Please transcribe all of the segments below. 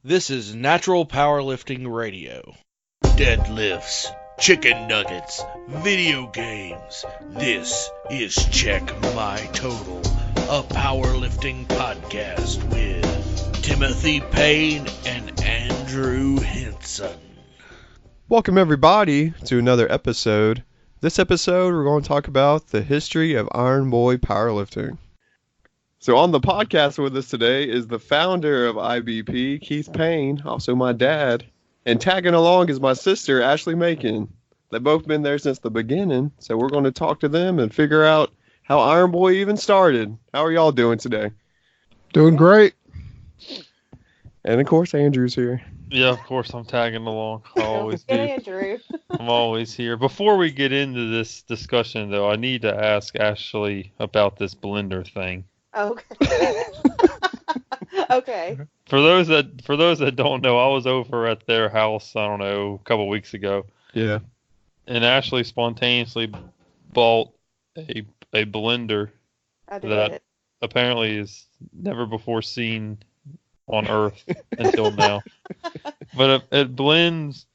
This is Natural Powerlifting Radio. Deadlifts, chicken nuggets, video games. This is Check My Total, a powerlifting podcast with Timothy Payne and Andrew Hinson. Welcome everybody to another episode. This episode we're going to talk about the history of Iron Boy powerlifting. So on the podcast with us today is the founder of IBP, Keith Payne, also my dad, and tagging along is my sister, Ashley Macon. They've both been there since the beginning, so we're going to talk to them and figure out how Iron Boy even started. How are y'all doing today? Doing great. And of course, Andrew's here. Yeah, of course I'm tagging along. I always do. Andrew. I'm always here. Before we get into this discussion, though, I need to ask Ashley about this blender thing. Okay. Okay. For those that don't know, I was over at their house, I don't know, a couple weeks ago. Yeah. And Ashley spontaneously bought a blender that apparently is never before seen on Earth until now. But it blends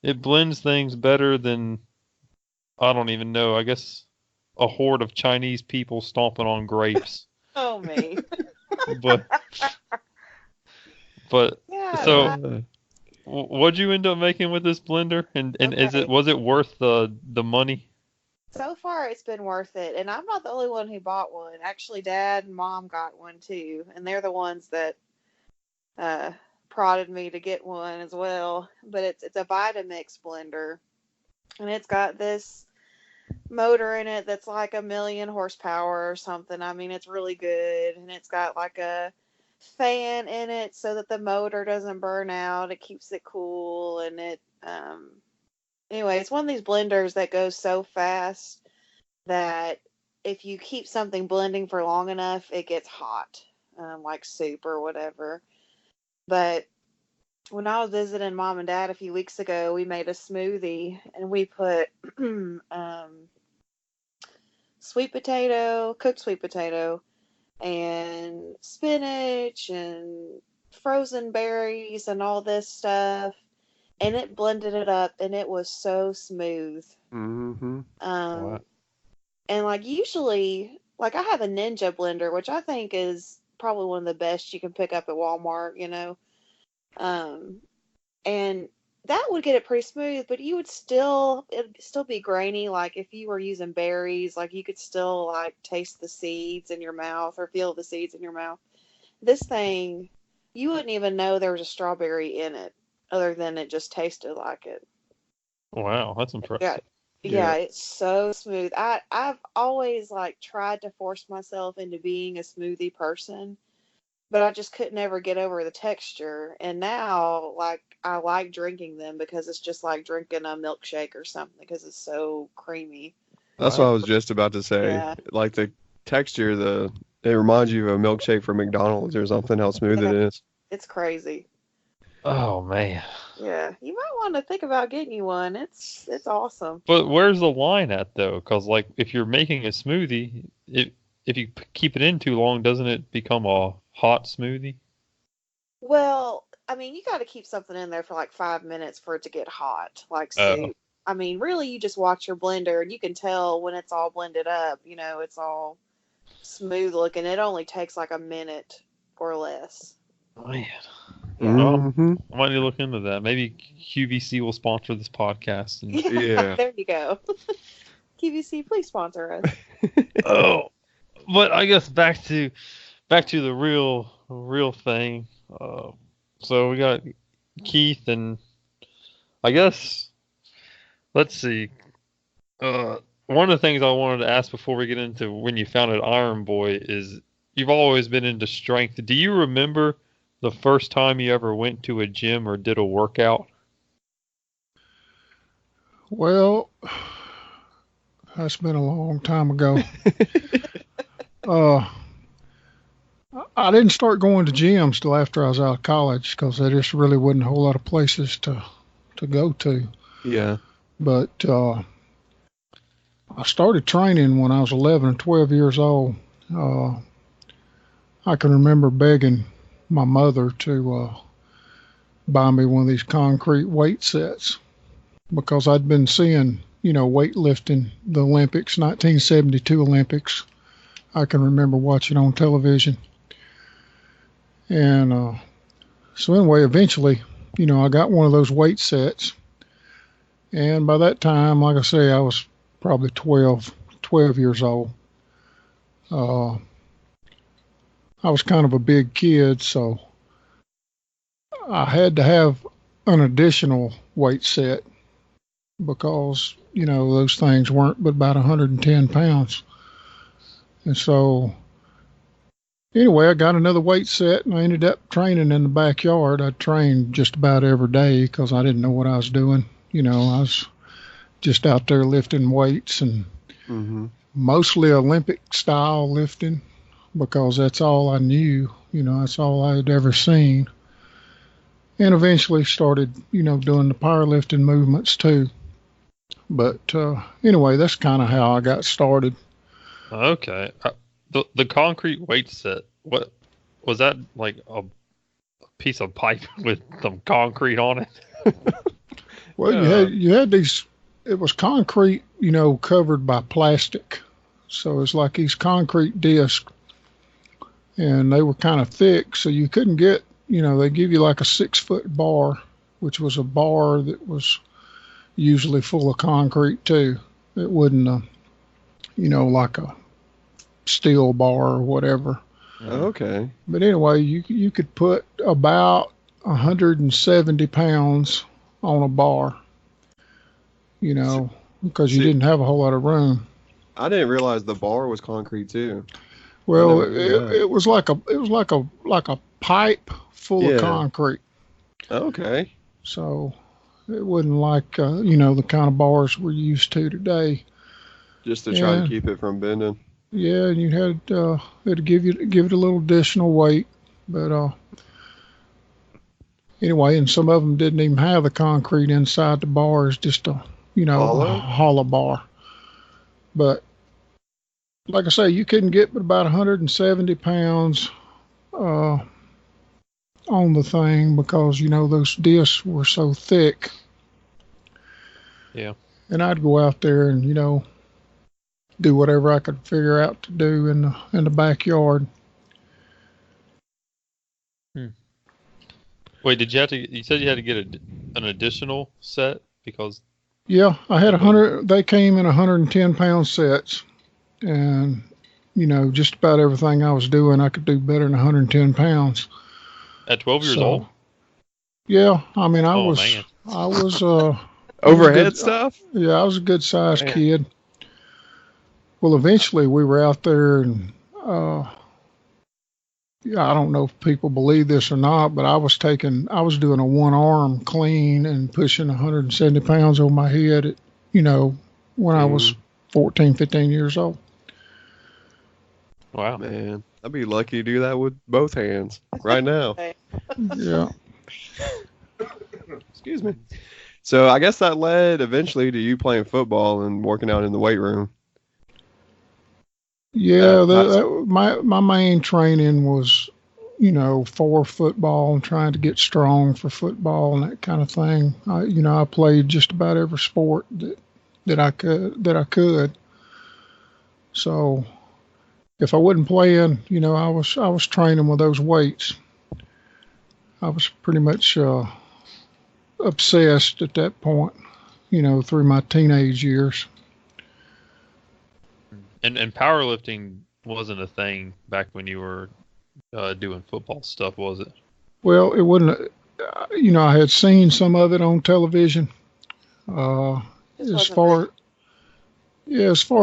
things better than, I don't even know, I guess a horde of Chinese people stomping on grapes. Oh, me. But Yeah, so what'd you end up making with this blender? And Okay. was it worth the money? so far it's been worth it. And I'm not the only one who bought one. Actually, Dad and Mom got one too. And they're the ones that prodded me to get one as well. But it's a Vitamix blender. And it's got this motor in it that's like 1,000,000 horsepower or something. I mean, it's really good. And it's got like a fan in it so that the motor doesn't burn out. It keeps it cool. And anyway, it's one of these blenders that goes so fast that if you keep something blending for long enough, it gets hot, like soup or whatever. But when I was visiting Mom and Dad a few weeks ago, we made a smoothie and we put cooked sweet potato, and spinach and frozen berries and all this stuff. And it blended it up and it was so smooth. Mm-hmm. And like usually, like I have a Ninja blender, which I think is probably one of the best you can pick up at Walmart, you know. And that would get it pretty smooth, but it'd still be grainy. Like if you were using berries, like you could still like taste the seeds in your mouth or feel the seeds in your mouth. This thing, you wouldn't even know there was a strawberry in it, other than it just tasted like it. Wow, that's impressive. Yeah, it's so smooth. I've always like tried to force myself into being a smoothie person, but I just couldn't ever get over the texture. And now, like, I like drinking them because it's just like drinking a milkshake or something because it's so creamy. That's what I was just about to say. Yeah. Like the texture, it reminds you of a milkshake from McDonald's or something, how smooth it is. It's crazy. Oh man. Yeah, you might want to think about getting you one. It's awesome. But where's the line at though? Because like if you're making a smoothie, if you keep it in too long, doesn't it become a hot smoothie? Well, I mean, you got to keep something in there for like 5 minutes for it to get hot, like soup. I mean, really, you just watch your blender and you can tell when it's all blended up, you know, it's all smooth looking. It only takes like a minute or less. Man. Mm-hmm. I might need to look into that. Maybe QVC will sponsor this podcast. And... Yeah. There you go. QVC, please sponsor us. Oh, but I guess back to the real thing. So we got Keith, and I guess let's see. One of the things I wanted to ask before we get into when you founded Iron Boy is you've always been into strength. Do you remember the first time you ever went to a gym or did a workout? Well, that's been a long time ago. I didn't start going to gyms till after I was out of college because there just really wasn't a whole lot of places to go to. Yeah. But I started training when I was 11 and 12 years old. I can remember begging my mother to buy me one of these concrete weight sets because I'd been seeing, weightlifting, the Olympics, 1972 Olympics. I can remember watching on television. And so anyway, eventually, I got one of those weight sets. And by that time, like I say, I was probably 12 years old. I was kind of a big kid, so I had to have an additional weight set because, those things weren't but about 110 pounds. And so anyway, I got another weight set and I ended up training in the backyard. I trained just about every day because I didn't know what I was doing. I was just out there lifting weights and mostly Olympic style lifting because that's all I knew. That's all I had ever seen. And eventually started, doing the powerlifting movements too. But anyway, that's kind of how I got started. Okay. The concrete weight set, what was that, like a piece of pipe with some concrete on it? Well, you had these, it was concrete, covered by plastic. So it's like these concrete discs and they were kind of thick. So you couldn't get, they give you like a 6-foot bar, which was a bar that was usually full of concrete too. It wasn't like a steel bar or whatever. Okay. But anyway, you could put about 170 pounds on a bar, because you didn't have a whole lot of room. I didn't realize the bar was concrete too. Well, it was like a pipe full of concrete. Okay. So it wasn't like the kind of bars we're used to today. Just to try to keep it from bending. Yeah, and you had to give it a little additional weight, but anyway, and some of them didn't even have the concrete inside the bars, just a hollow bar. But like I say, you couldn't get but about 170 pounds on the thing because those discs were so thick. Yeah. And I'd go out there and do whatever I could figure out to do in the backyard. Wait, you said you had to get an additional set because? Yeah, I had 100, they came in 110 pound sets and, just about everything I was doing, I could do better than 110 pounds. At 12 years old? Yeah, I mean, I was overhead stuff? Yeah, I was a good sized kid. Well, eventually we were out there and, I don't know if people believe this or not, but I was doing a one arm clean and pushing 170 pounds on my head at, when I was 14, 15 years old. Wow. Man, I'd be lucky to do that with both hands right now. Yeah. Excuse me. So I guess that led eventually to you playing football and working out in the weight room. Yeah, my main training was, for football and trying to get strong for football and that kind of thing. I played just about every sport that I could. So if I wasn't playing, I was training with those weights. I was pretty much obsessed at that point, through my teenage years. And powerlifting wasn't a thing back when you were doing football stuff, was it? Well, it wasn't. I had seen some of it on television. As far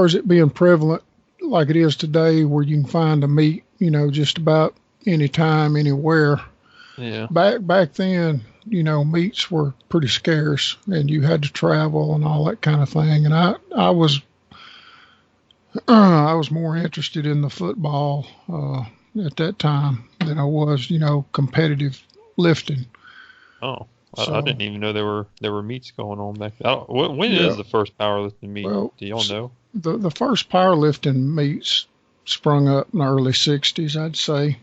as it being prevalent, like it is today, where you can find a meet, just about any time, anywhere. Yeah. Back then, meets were pretty scarce, and you had to travel and all that kind of thing. And I was more interested in the football at that time than I was, competitive lifting. Oh, I didn't even know there were meets going on back then. When is the first powerlifting meet? Well, do y'all know? The first powerlifting meets sprung up in the early 60s, I'd say.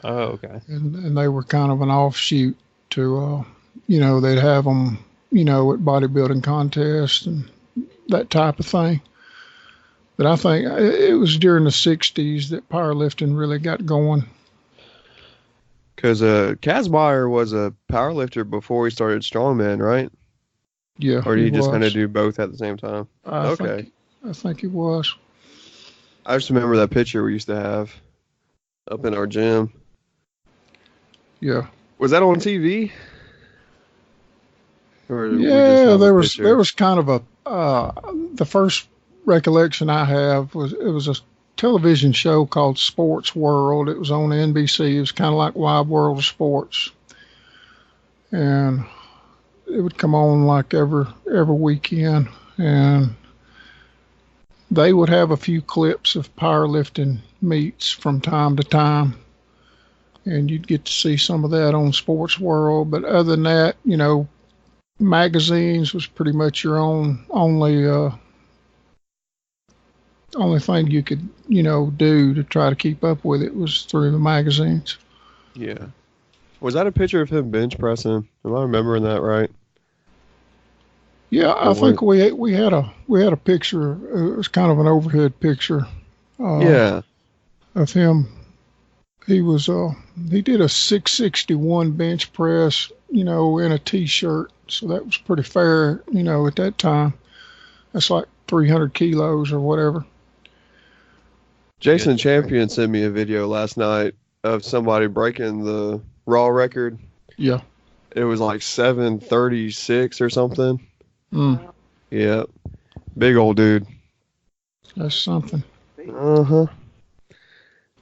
Oh, okay. And they were kind of an offshoot to, they'd have them, at bodybuilding contests and that type of thing. But I think it was during the 60s that powerlifting really got going. Because Kazmaier was a powerlifter before he started strongman, right? Yeah. Or did he just was. kind of do both at the same time? I think he was. I just remember that picture we used to have up in our gym. Yeah. Was that on TV? Or yeah, there was kind of the first recollection I have was it was a television show called Sports World. It was on NBC. It was kind of like Wide World of Sports, and it would come on like every weekend, and they would have a few clips of powerlifting meets from time to time, and you'd get to see some of that on Sports World. But other than that, magazines was pretty much your only thing you could do to try to keep up with it was through the magazines. Yeah. Was that a picture of him bench pressing? Am I remembering that right? Yeah, I think we had a picture. It was kind of an overhead picture. Of him. He was he did a 661 bench press, in a t-shirt. So that was pretty fair, at that time. That's like 300 kilos or whatever. Jason Champion sent me a video last night of somebody breaking the raw record. Yeah. It was like 736 or something. Mm. Yeah. Big old dude. That's something. Uh-huh.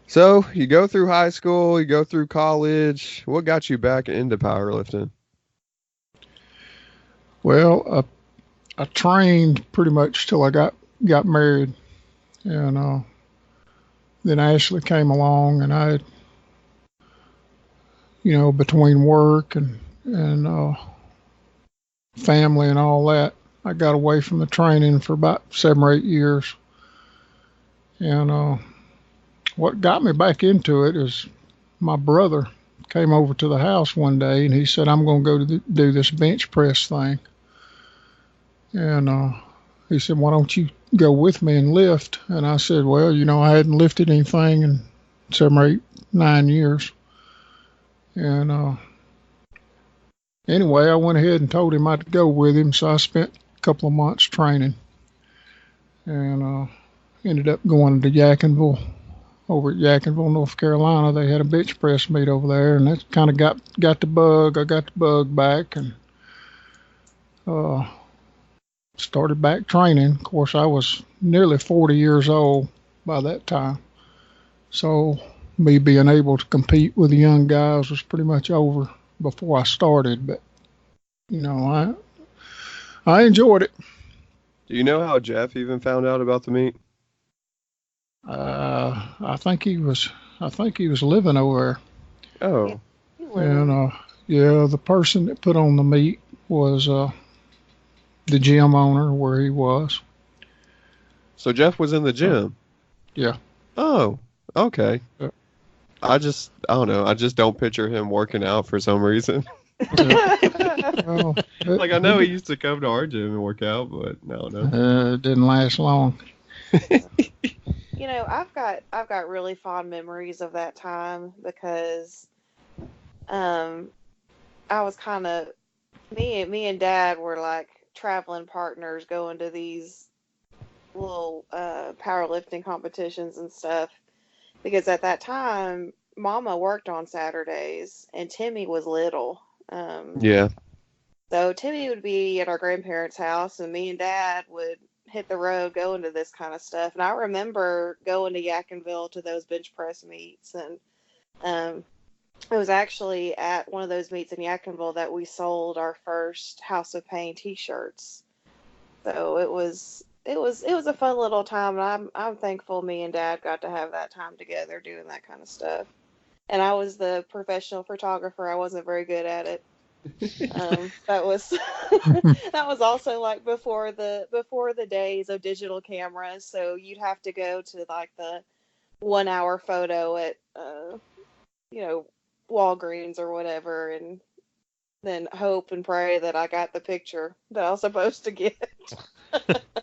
So, you go through high school, you go through college. What got you back into powerlifting? Well, I trained pretty much till I got married, and then Ashley came along, and I, between work and family and all that, I got away from the training for about 7 or 8 years. And what got me back into it is my brother came over to the house one day, and he said, "I'm going to go do this bench press thing." And he said, "Why don't you go with me and lift?" And I said, "Well, I hadn't lifted anything in 7 or 8, 9 years." And anyway, I went ahead and told him I'd go with him. So I spent a couple of months training, and ended up going to Yadkinville. Over at Yadkinville, North Carolina, they had a bench press meet over there, and that kind of got the bug. I got the bug back, and started back training. Of course, I was nearly 40 years old by that time, so me being able to compete with the young guys was pretty much over before I started. But I enjoyed it. Do you know how Jeff even found out about the meet? I think he was living over there. Oh. And the person that put on the meet was the gym owner where he was. So Jeff was in the gym? Yeah. Oh, okay. Yeah. I don't know. I just don't picture him working out for some reason. Well, I know he used to come to our gym and work out, but no. It didn't last long. I've got really fond memories of that time because I was kind of me and Dad were like traveling partners going to these little powerlifting competitions and stuff, because at that time Mama worked on Saturdays and Timmy was little. Yeah. So Timmy would be at our grandparents' house, and me and Dad would hit the road going to this kind of stuff. And I remember going to Yadkinville to those bench press meets, and it was actually at one of those meets in Yadkinville that we sold our first House of Payne t-shirts. So it was a fun little time, and I'm thankful me and Dad got to have that time together doing that kind of stuff. And I was the professional photographer. I wasn't very good at it. That was also like before the days of digital cameras, so you'd have to go to like the 1 hour photo at Walgreens or whatever, and then hope and pray that I got the picture that I was supposed to get.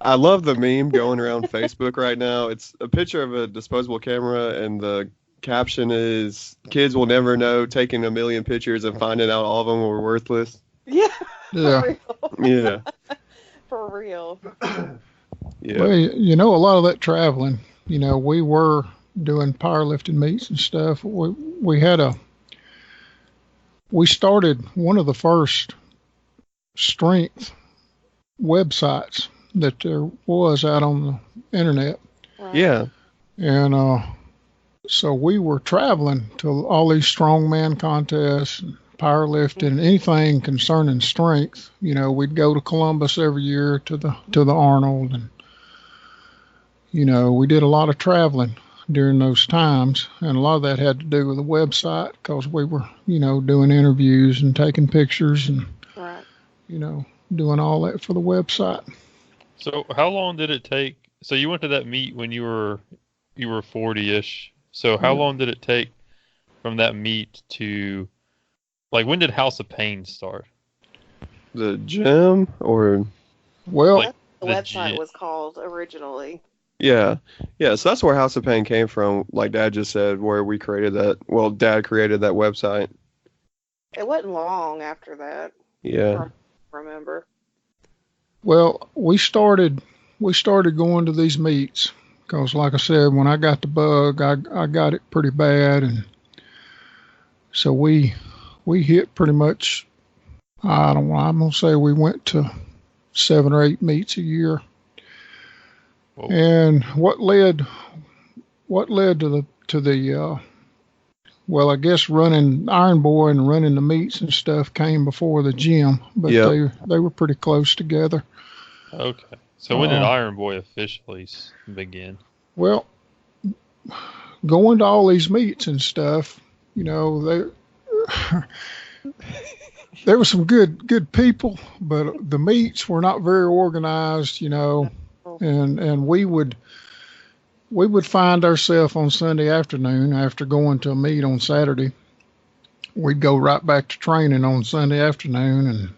I love the meme going around Facebook right now. It's a picture of a disposable camera, and the caption is, "Kids will never know taking a million pictures and finding out all of them were worthless." Yeah, Yeah. for real. Yeah. For real. Yeah. Well, you know, a lot of that traveling, you know, we were doing powerlifting meets and stuff. We started one of the first strength websites that there was out on the internet. Right. Yeah. And so we were traveling to all these strongman contests, and powerlifting, anything concerning strength. You know, we'd go to Columbus every year to the Arnold, and you know, we did a lot of traveling during those times, and a lot of that had to do with the website because we were, you know, doing interviews and taking pictures and, Right. you know, doing all that for the website. So how long did it take? So you went to that meet when you were 40-ish. So how Yeah. long did it take from that meet to, like, when did House of Payne start? The gym, or Well, Like, The the website G- was called originally. yeah. Yeah, so that's where House of Pain came from, like Dad just said, where we created that. Well, Dad created that website. It wasn't long after that. Yeah. Remember? well, we started going to these meets because, like I said, when I got the bug, I got it pretty bad, and so we hit pretty much. I don't know. I'm gonna say we went to 7 or 8 meets a year. Whoa. And what led to the well, I guess running Iron Boy and running the meets and stuff came before the gym, but Yep. they were pretty close together. Okay. So when did Uh, Iron Boy officially begin? Well, going to all these meets and stuff, you know, there were some good people, but the meets were not very organized, you know, and we would find ourselves on Sunday afternoon after going to a meet on Saturday. We'd go right back to training on Sunday afternoon, and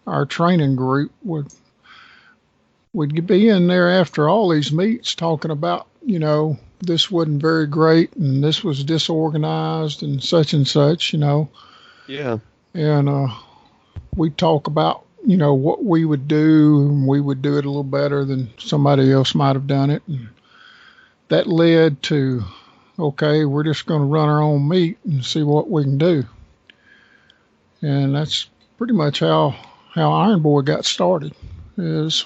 our training group would be in there after all these meets talking about, you know, this wasn't very great and this was disorganized and such, you know. Yeah. And we'd talk about, you know, what we would do, and we would do it a little better than somebody else might have done it. And that led to, okay, we're just going to run our own meet and see what we can do. And that's pretty much how Iron Boy got started. Is,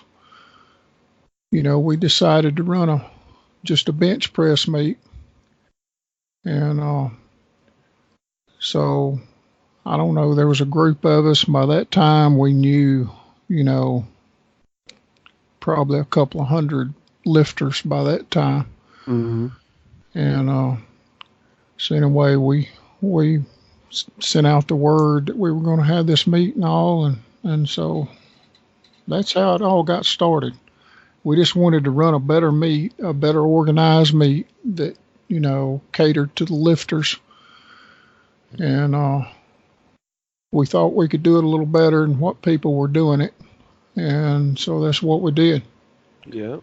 you know, we decided to run just a bench press meet, and so I don't know. There was a group of us. By that time, we knew, you know, probably a couple of hundred lifters by that time. Mm-hmm. And so anyway, we sent out the word that we were going to have this meet and all, and so that's how it all got started. We just wanted to run a better meet, a better organized meet that, you know, catered to the lifters, and we thought we could do it a little better than what people were doing it, and so that's what we did. Yeah.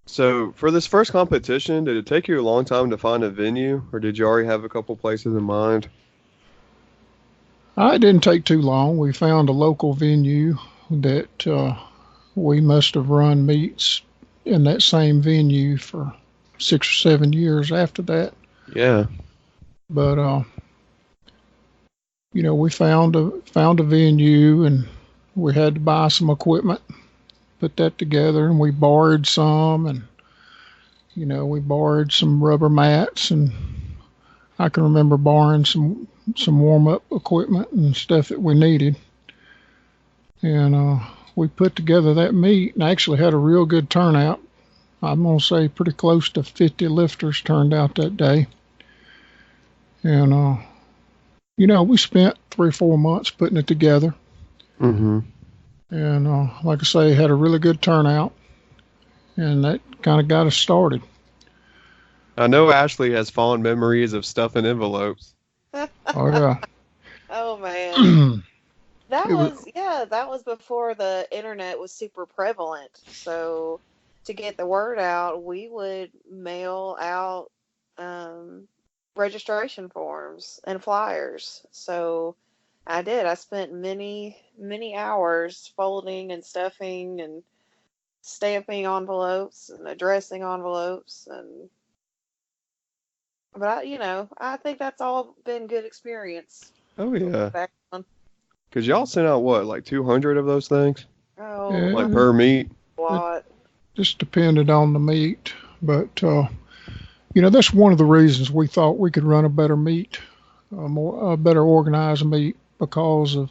So for this first competition, did it take you a long time to find a venue, or did you already have a couple places in mind? It didn't take too long. We found a local venue that we must have run meets in that same venue for 6 or 7 years after that. Yeah. But you know, we found a venue, and we had to buy some equipment, put that together, and we borrowed some, and you know, we borrowed some rubber mats, and I can remember borrowing some warm-up equipment and stuff that we needed. And we put together that meet and actually had a real good turnout. I'm going to say pretty close to 50 lifters turned out that day. And, you know, we spent 3 or 4 months putting it together. Mm-hmm. And like I say, had a really good turnout. And that kind of got us started. I know Ashley has fond memories of stuffing envelopes. Oh, yeah. Oh man. That It was was, yeah, that was before the internet was super prevalent. So to get the word out, we would mail out um, registration forms and flyers. So I did. I spent many, many hours folding and stuffing and stamping envelopes and addressing envelopes. But I think that's all been good experience. Oh yeah. Back on, Cause y'all sent out what, like 200 of those things, like oh, yeah, per meet? a lot. just depended on the meat, but that's one of the reasons we thought we could run a better meat, a better organized meat, because of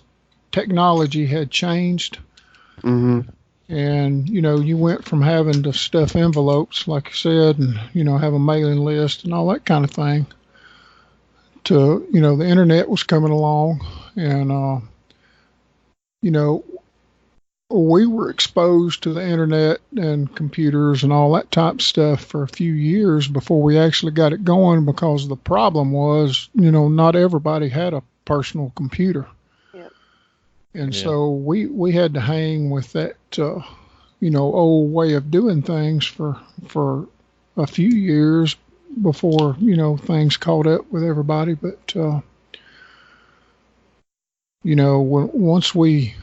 technology had changed. Mm-hmm. And you went from having to stuff envelopes, like you said, and have a mailing list and all that kind of thing, to the internet was coming along, and we were exposed to the internet and computers and all that type of stuff for a few years before we actually got it going, because the problem was, not everybody had a personal computer. Yep. And Yeah. so we had to hang with that, old way of doing things for a few years before, things caught up with everybody. But, once we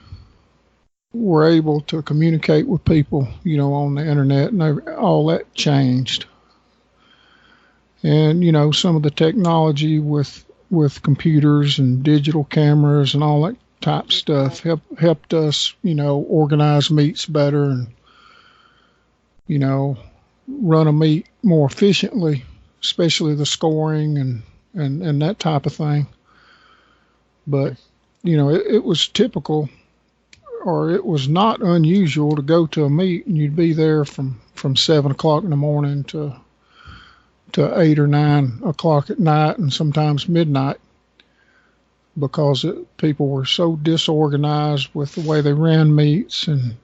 were able to communicate with people, on the internet, and all that changed. And, some of the technology with computers and digital cameras and all that type stuff helped us, organize meets better and, run a meet more efficiently, especially the scoring and that type of thing. But, it was typical, or it was not unusual to go to a meet and you'd be there from 7 o'clock in the morning to 8 or 9 o'clock at night, and sometimes midnight, because people were so disorganized with the way they ran meets, and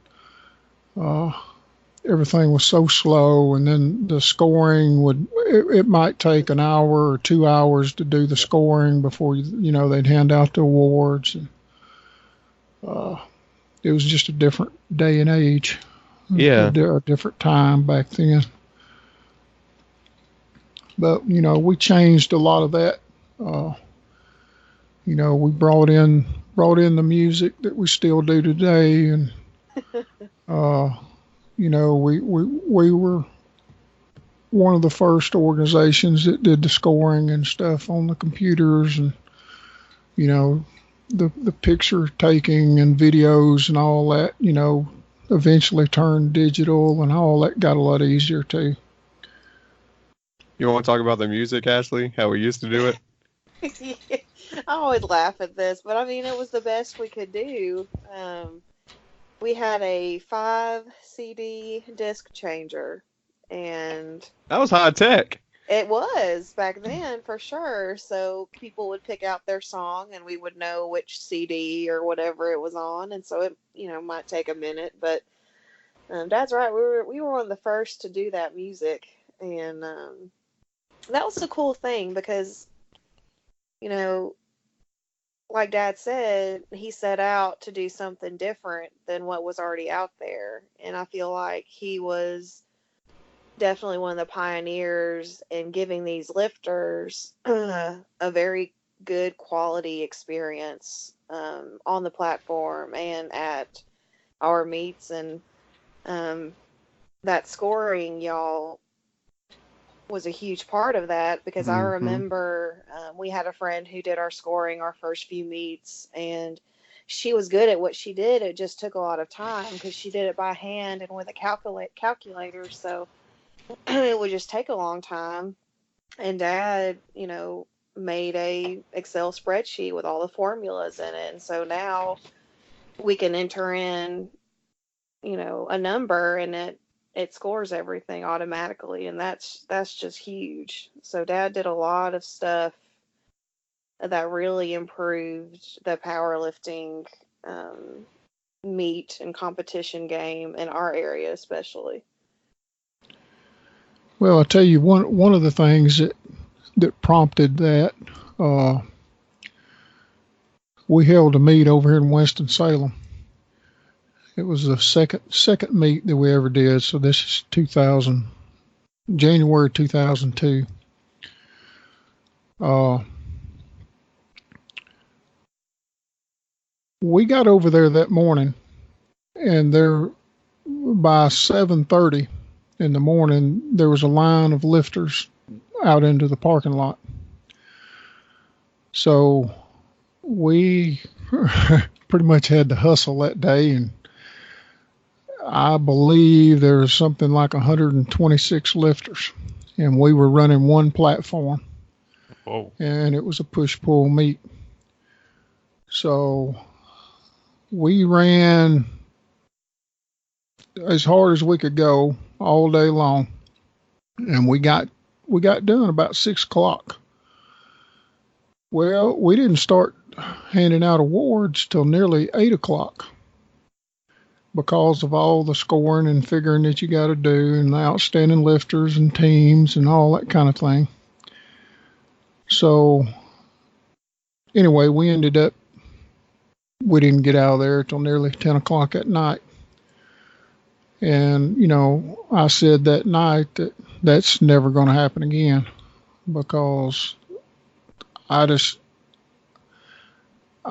everything was so slow. And then the scoring it might take an hour or 2 hours to do the scoring before they'd hand out the awards. And it was just a different day and age. Yeah. A different time back then. But we changed a lot of that. We brought in the music that we still do today, and we were one of the first organizations that did the scoring and stuff on the computers, and the picture taking and videos and all that, eventually turned digital, and all that got a lot easier too. You want to talk about the music, Ashley? How we used to do it? I always laugh at this, but I mean, it was the best we could do. We had a 5 CD disc changer, and That was high tech. it was back then for sure. So people would pick out their song, and we would know which CD or whatever it was on, and so it might take a minute, but Dad's right. We were one of the first to do that music, and that was the cool thing, because like Dad said, he set out to do something different than what was already out there. And I feel like he was definitely one of the pioneers in giving these lifters a very good quality experience on the platform and at our meets. And that scoring, y'all, was a huge part of that, because I remember we had a friend who did our scoring our first few meets, and she was good at what she did. It just took a lot of time because she did it by hand and with a calculator, so it would just take a long time. And Dad, made a Excel spreadsheet with all the formulas in it, and so now we can enter in, a number, and it scores everything automatically, and that's just huge. So Dad did a lot of stuff that really improved the powerlifting meet and competition game in our area, especially. Well, I'll tell you, one of the things that prompted that, we held a meet over here in Winston-Salem. It was the second meet that we ever did. So this is January 2002. We got over there that morning, and there by 7:30 in the morning there was a line of lifters out into the parking lot. So we pretty much had to hustle that day, and I believe there's something like 126 lifters, and we were running one platform. Whoa. And it was a push-pull meet. So we ran as hard as we could go all day long, and we got done about 6 o'clock. Well, we didn't start handing out awards till nearly 8 o'clock because of all the scoring and figuring that you got to do, and the outstanding lifters and teams and all that kind of thing. So anyway, we didn't get out of there till nearly 10 o'clock at night. And, I said that night that that's never going to happen again, because I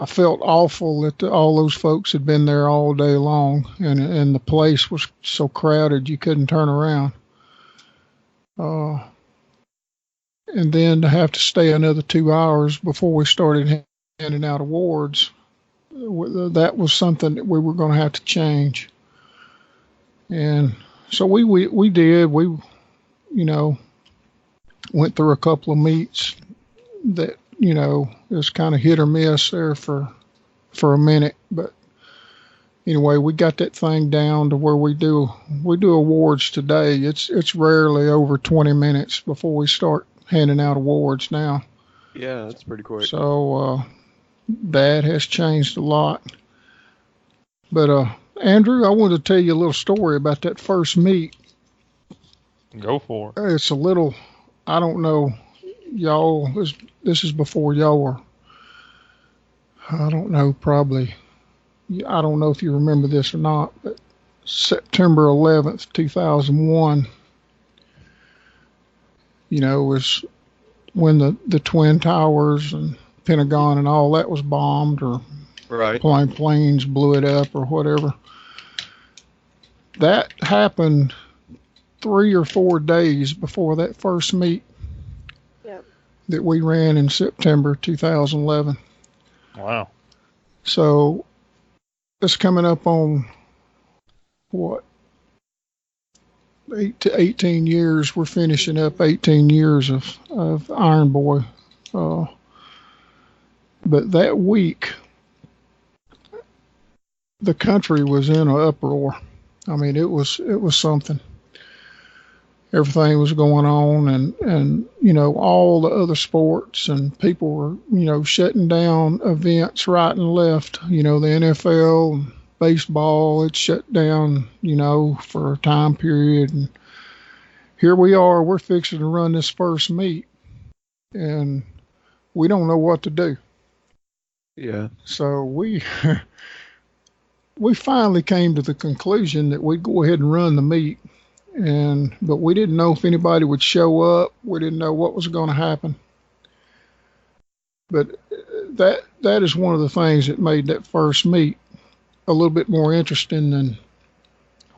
felt awful that all those folks had been there all day long, and the place was so crowded you couldn't turn around. And then to have to stay another 2 hours before we started handing out awards, that was something that we were going to have to change. And so we did. We, went through a couple of meets that, it was kind of hit or miss there for a minute. But anyway, we got that thing down to where we do awards today. It's rarely over 20 minutes before we start handing out awards now. Yeah, that's pretty quick. So that has changed a lot. But Andrew, I wanted to tell you a little story about that first meet. Go for it. It's a little, I don't know, y'all, this is before y'all were, I don't know, probably, I don't know if you remember this or not, but September 11th, 2001, was when the Twin Towers and Pentagon and all that was bombed, or right. planes blew it up or whatever. That happened 3 or 4 days before that first meet. Yep. That we ran in September 2011. Wow. So it's coming up on what, 18 years. We're finishing up 18 years of Iron Boy. But that week, the country was in an uproar. I mean, it was something. Everything was going on, and all the other sports, and people were shutting down events right and left. The NFL and baseball, it shut down for a time period, and here we are, we're fixing to run this first meet, and we don't know what to do. Yeah. So we finally came to the conclusion that we'd go ahead and run the meet. But we didn't know if anybody would show up. We didn't know what was going to happen. But that is one of the things that made that first meet a little bit more interesting than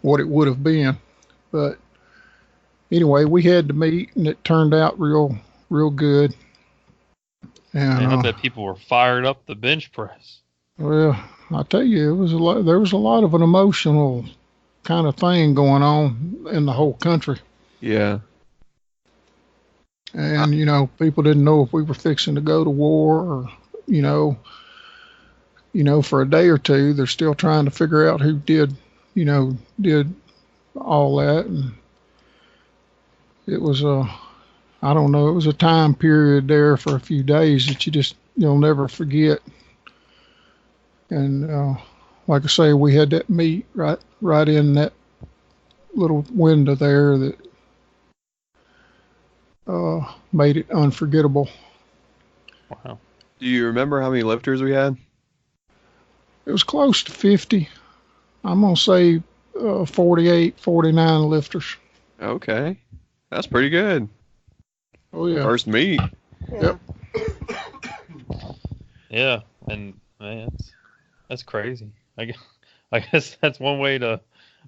what it would have been. But anyway, we had to meet, and it turned out real good. And I bet people were fired up the bench press. Well, I tell you, there was a lot of an emotional kind of thing going on in the whole country. Yeah. And, people didn't know if we were fixing to go to war, or, for a day or two, they're still trying to figure out who did all that. And it was I don't know, it was a time period there for a few days that you'll never forget. And, like I say, we had that meet right in that little window there that made it unforgettable. Wow. Do you remember how many lifters we had? It was close to 50. I'm going to say 48, 49 lifters. Okay. That's pretty good. Oh, yeah. First meet. Yeah. Yeah, and man, that's crazy. I guess that's one way to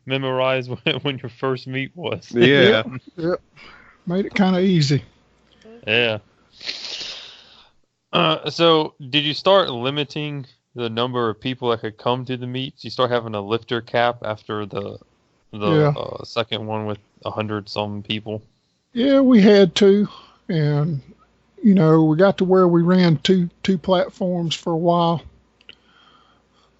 memorize when your first meet was. Yeah. Yep. Made it kind of easy. Yeah. So did you start limiting the number of people that could come to the meets? You start having a lifter cap after the Yeah. second one with 100-some people. Yeah, we had to. And, you know, we got to where we ran two platforms for a while.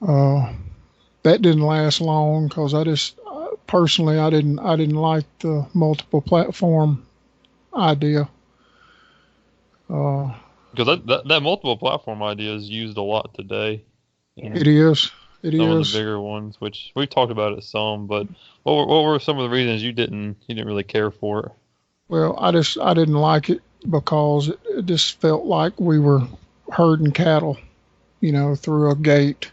That didn't last long because I just personally I didn't like the multiple platform idea. Because that multiple platform idea is used a lot today. It is. It some is. of the bigger ones, which we've talked about it some, but what were some of the reasons you didn't really care for it? Well, I didn't like it because it just felt like we were herding cattle, you know, through a gate,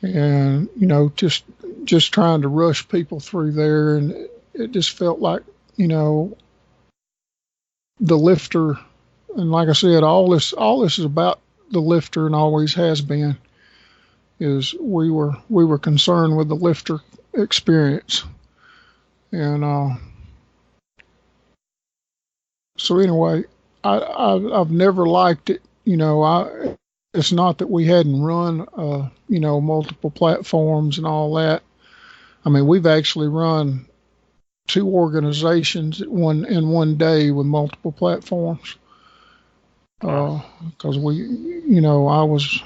and you know, just trying to rush people through there, and it just felt like, you know, the lifter, and like I said, all this is about the lifter and always has been. Is we were concerned with the lifter experience, and so anyway, I've never liked it. You know, it's not that we hadn't run, you know, multiple platforms and all that. I mean, we've actually run 2 organizations in one day with multiple platforms. Because we, you know, I was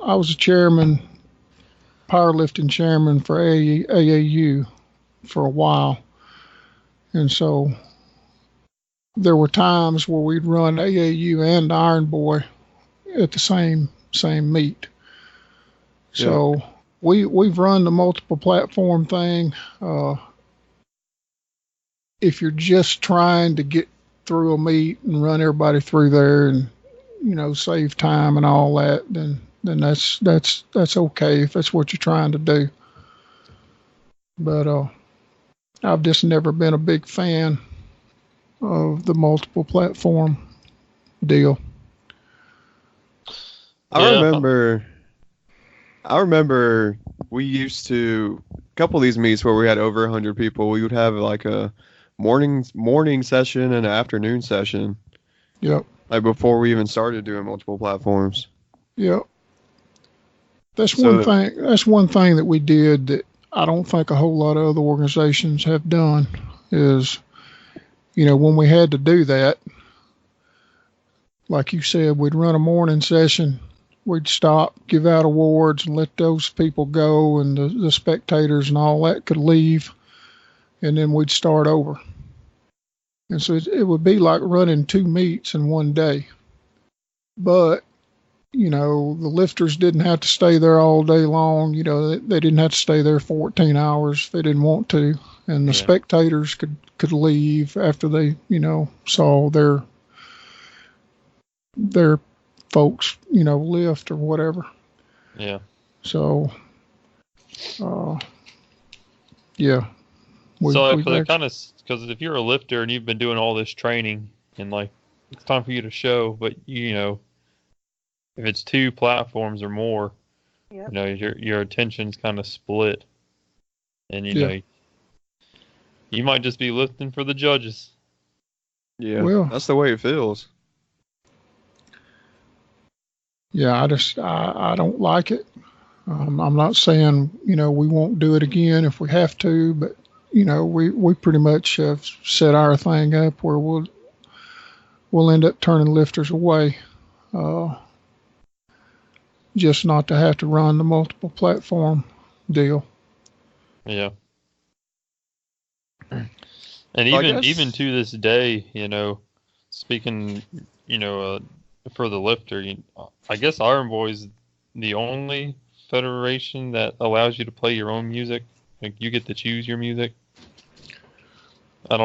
a chairman, powerlifting chairman for AAU for a while, and so there were times where we'd run AAU and Iron Boy at the same meet. So we've run the multiple platform thing. If you're just trying to get through a meet and run everybody through there and, you know, save time and all that, then that's okay if that's what you're trying to do. But I've just never been a big fan of the multiple platform deal. I remember we used to, a couple of these meets where we had over 100 people, we would have like a morning session and an afternoon session. Yep. Like before we even started doing multiple platforms. Yep. That's one thing that we did that I don't think a whole lot of other organizations have done is, you know, when we had to do that, like you said, we'd run a morning session, we'd stop, give out awards, and let those people go, and the spectators and all that could leave, and then we'd start over. And so it would be like running 2 meets in one day. But, you know, the lifters didn't have to stay there all day long. You know, they didn't have to stay there 14 hours if they didn't want to. And the spectators could leave after they, you know, saw their folks, you know, lift or whatever. Yeah. So, yeah. Because if you're a lifter and you've been doing all this training and like it's time for you to show, but you know, if it's 2 platforms or more, you know, your attention's kind of split, and you know, you might just be lifting for the judges. Yeah, well, that's the way it feels. Yeah, I don't like it. I'm not saying, you know, we won't do it again if we have to, but you know, we pretty much have set our thing up where we'll end up turning lifters away, just not to have to run the multiple platform deal. Yeah. And even to this day, you know, speaking, you know, for the lifter, I guess Iron Boy's the only federation that allows you to play your own music. Like you get to choose your music. I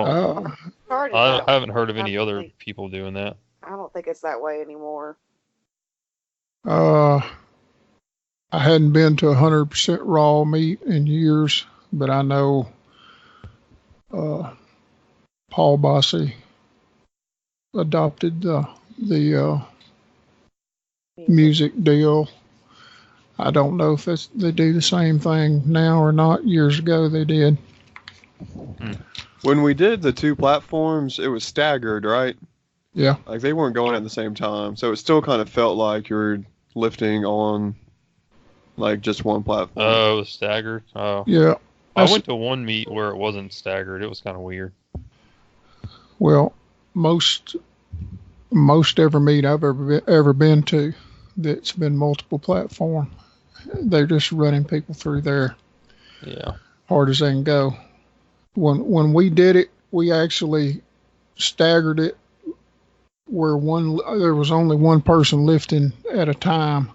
haven't heard of any other people doing that. I don't think it's that way anymore. I hadn't been to 100% raw meat in years, but I know uh, Paul Bossy adopted the music deal. I don't know if they do the same thing now or not. Years ago they did. When we did the two platforms, it was staggered, right? Yeah. Like they weren't going at the same time, so it still kind of felt like you were lifting on like just one platform. Oh, it was staggered. Oh, Yeah. I went to one meet where it wasn't staggered. It was kind of weird. Well, most every meet I've ever been to that's been multiple platform, they're just running people through there. Yeah. Hard as they can go. When we did it, we actually staggered it where there was only one person lifting at a time,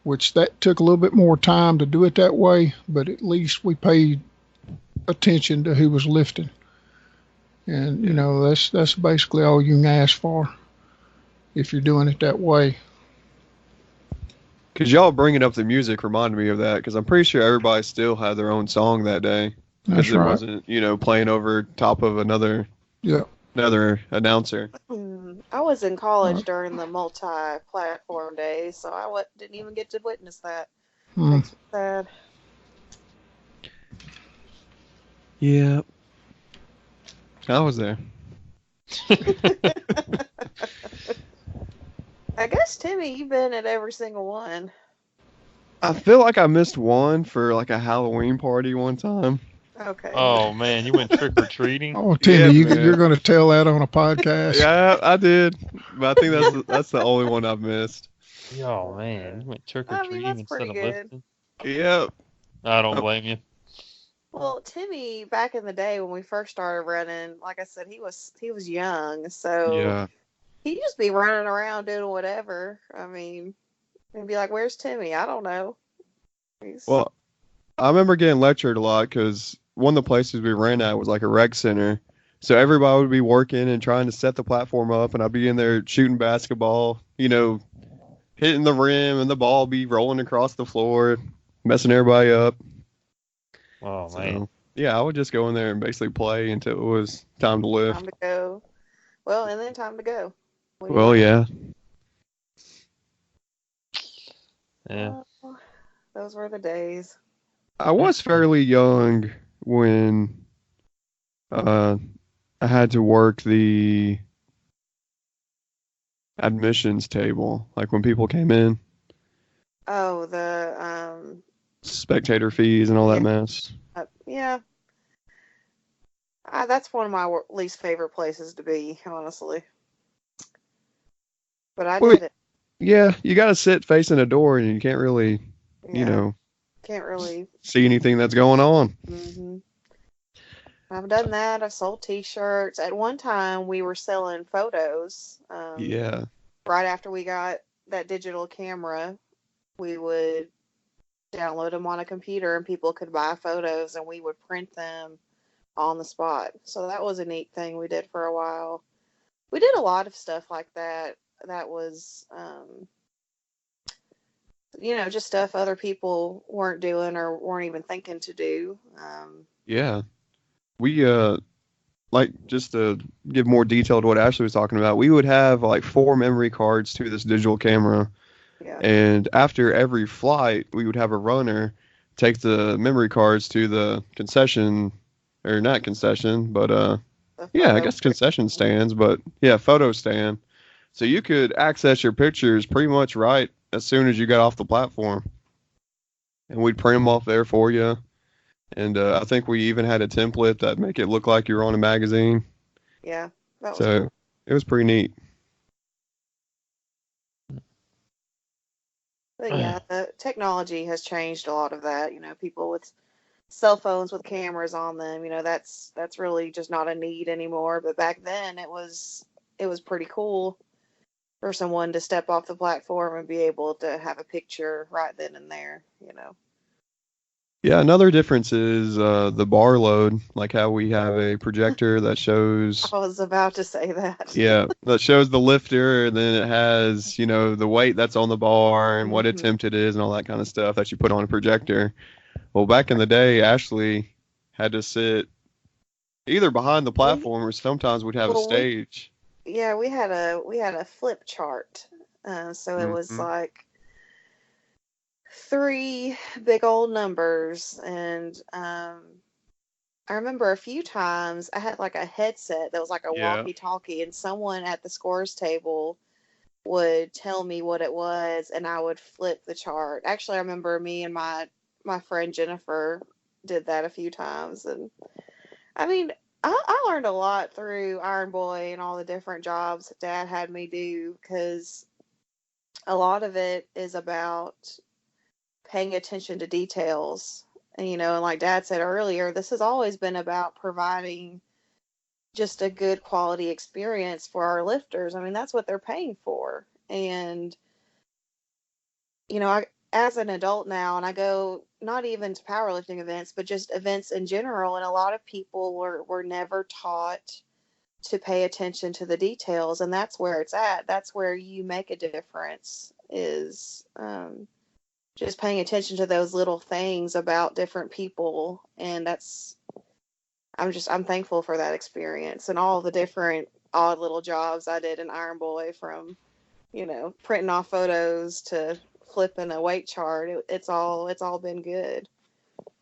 which that took a little bit more time to do it that way, but at least we paid attention to who was lifting. And you know, that's basically all you can ask for if you're doing it that way. Because y'all bringing up the music reminded me of that, because I'm pretty sure everybody still had their own song that day. That's Because it right. wasn't, playing over top of another announcer. I was in college during the multi-platform days, so I didn't even get to witness that. Makes me sad. Yeah. I was there. I guess, Timmy, you've been at every single one. I feel like I missed one for like a Halloween party one time. Okay. Oh man, you went trick or treating? Oh, Timmy, Yeah, you're going to tell that on a podcast? Yeah, I did, but I think that's the only one I've missed. Oh man, you went trick or treating that's instead pretty of good. lifting. Yep. I don't blame you. Well, Timmy, back in the day when we first started running, like I said, he was young, so Yeah. he'd just be running around doing whatever. I mean, he'd be like, "Where's Timmy?" I don't know. Well, I remember getting lectured a lot because one of the places we ran at was like a rec center. So everybody would be working and trying to set the platform up, and I'd be in there shooting basketball, hitting the rim, and the ball be rolling across the floor, messing everybody up. Oh So, man. yeah, I would just go in there and basically play until it was time to lift. Time to go. Well, and then time to go. Well, yeah. Yeah. Those were the days. I was fairly young when I had to work the admissions table, like when people came in. Oh, the Spectator fees and all that mess. yeah. That's one of my least favorite places to be, honestly. But I did it. Yeah, you got to sit facing a door, and you can't really, can't really see anything that's going on. Mm-hmm. I've done that. I've sold T-shirts. At one time, we were selling photos. Yeah. Right after we got that digital camera, we would download them on a computer, and people could buy photos, and we would print them on the spot. So that was a neat thing we did for a while. We did a lot of stuff like that. That was, just stuff other people weren't doing or weren't even thinking to do. Yeah. We, just to give more detail to what Ashley was talking about, we would have like 4 memory cards to this digital camera. Yeah. And after every flight, we would have a runner take the memory cards to the concession, or not concession, but I guess concession stands, but yeah, photo stand. So you could access your pictures pretty much right as soon as you got off the platform. And we'd print them off there for you. And I think we even had a template that make it look like you were on a magazine. Yeah, that was so cool. It was pretty neat. But yeah, the technology has changed a lot of that. People with cell phones with cameras on them, that's really just not a need anymore. But back then it was pretty cool for someone to step off the platform and be able to have a picture right then and there. Yeah, another difference is the bar load, like how we have a projector that shows, I was about to say that. yeah, that shows the lifter, and then it has, the weight that's on the bar and what Hmm. attempt it is and all that kind of stuff that you put on a projector. Well, back in the day, Ashley had to sit either behind the We platform or sometimes we'd have a well we stage. yeah, we had a flip chart. So it was Hmm. like three big old numbers, and I remember a few times I had like a headset that was like a Yeah. walkie-talkie, and someone at the scores table would tell me what it was, and I would flip the chart. Actually, I remember me and my friend Jennifer did that a few times, and I mean, I learned a lot through Iron Boy and all the different jobs that Dad had me do, because a lot of it is about paying attention to details. And like Dad said earlier, this has always been about providing just a good quality experience for our lifters. I mean, that's what they're paying for. And as an adult now, and I go not even to powerlifting events, but just events in general, and a lot of people were never taught to pay attention to the details, and that's where it's at. That's where you make a difference, is just paying attention to those little things about different people. And I'm thankful for that experience and all the different odd little jobs I did in Iron Boy, from printing off photos to flipping a weight chart. It's all been good.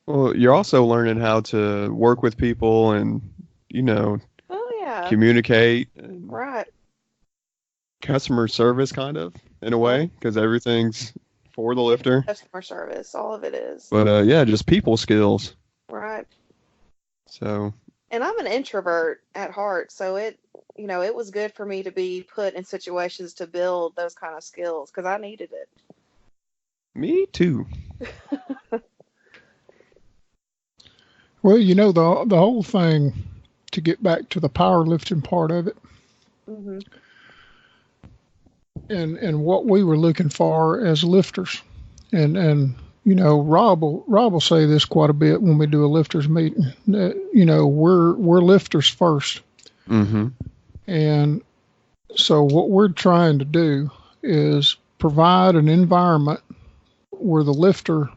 Well, you're also learning how to work with people and, you know, Oh yeah, communicate and right. customer service kind of in a Oh way because everything's for the yeah, lifter. customer service, all of it is. But yeah, just people skills. Right. So And I'm an introvert at heart, so it was good for me to be put in situations to build those kind of skills, because I needed it. me too. Well, the whole thing, to get back to the powerlifting part of it, Hmm. and what we were looking for as lifters, and Rob will say this quite a bit when we do a lifters meeting. We're lifters first, Mm-hmm. and so what we're trying to do is provide an environment where the lifter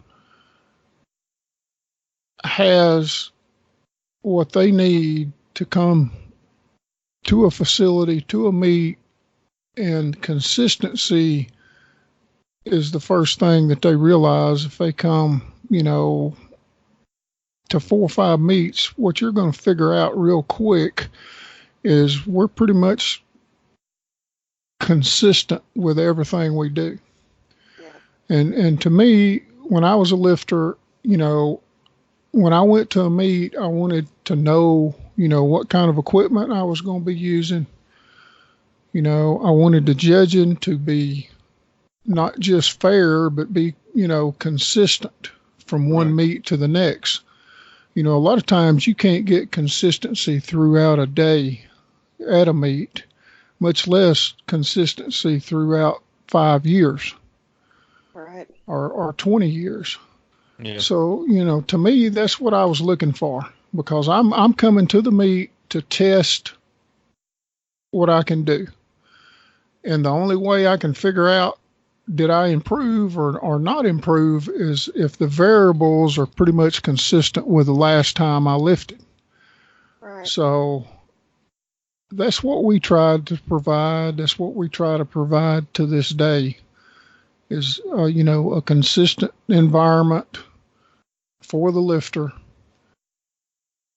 has what they need to come to a facility, to a meet, and consistency is the first thing that they realize if they come, to 4 or 5 meets. What you're going to figure out real quick is we're pretty much consistent with everything we do. Yeah. And to me, when I was a lifter, when I went to a meet, I wanted to know, what kind of equipment I was going to be using. I wanted the judging to be not just fair, but be, consistent from one Right. meet to the next. A lot of times you can't get consistency throughout a day at a meet, much less consistency throughout 5 years Right. or 20 years. Yeah. So, to me, that's what I was looking for, because I'm coming to the meet to test what I can do. And the only way I can figure out did I improve or not improve is if the variables are pretty much consistent with the last time I lifted. Right. So that's what we tried to provide. That's what we try to provide to this day is, a consistent environment for the lifter,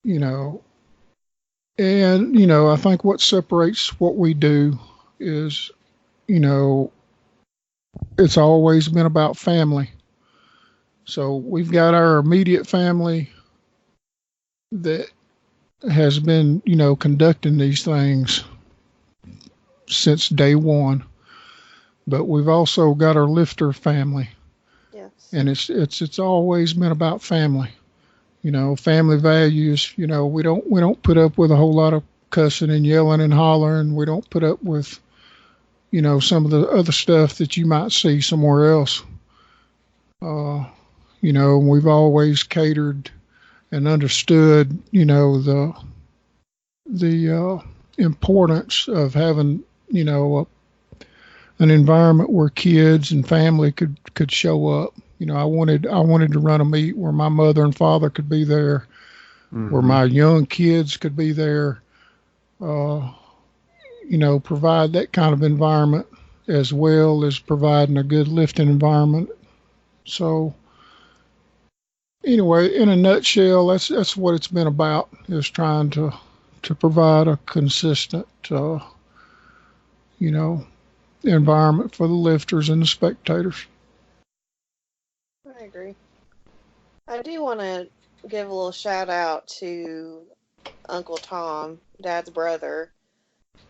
you know, and, I think what separates what we do is, you know, it's always been about family. So we've got our immediate family that has been, conducting these things since day one. But we've also got our lifter family, Yes. and it's always been about family. Family values. We don't put up with a whole lot of cussing and yelling and hollering. We don't put up with, some of the other stuff that you might see somewhere else. Uh, And we've always catered and understood, the importance of having, an environment where kids and family could show up. I wanted to run a meet where my mother and father could be there, where my young kids could be there. Provide that kind of environment as well as providing a good lifting environment. So anyway, in a nutshell, that's what it's been about, is trying to provide a consistent, environment for the lifters and the spectators. I agree. I do want to give a little shout out to Uncle Tom, Dad's brother.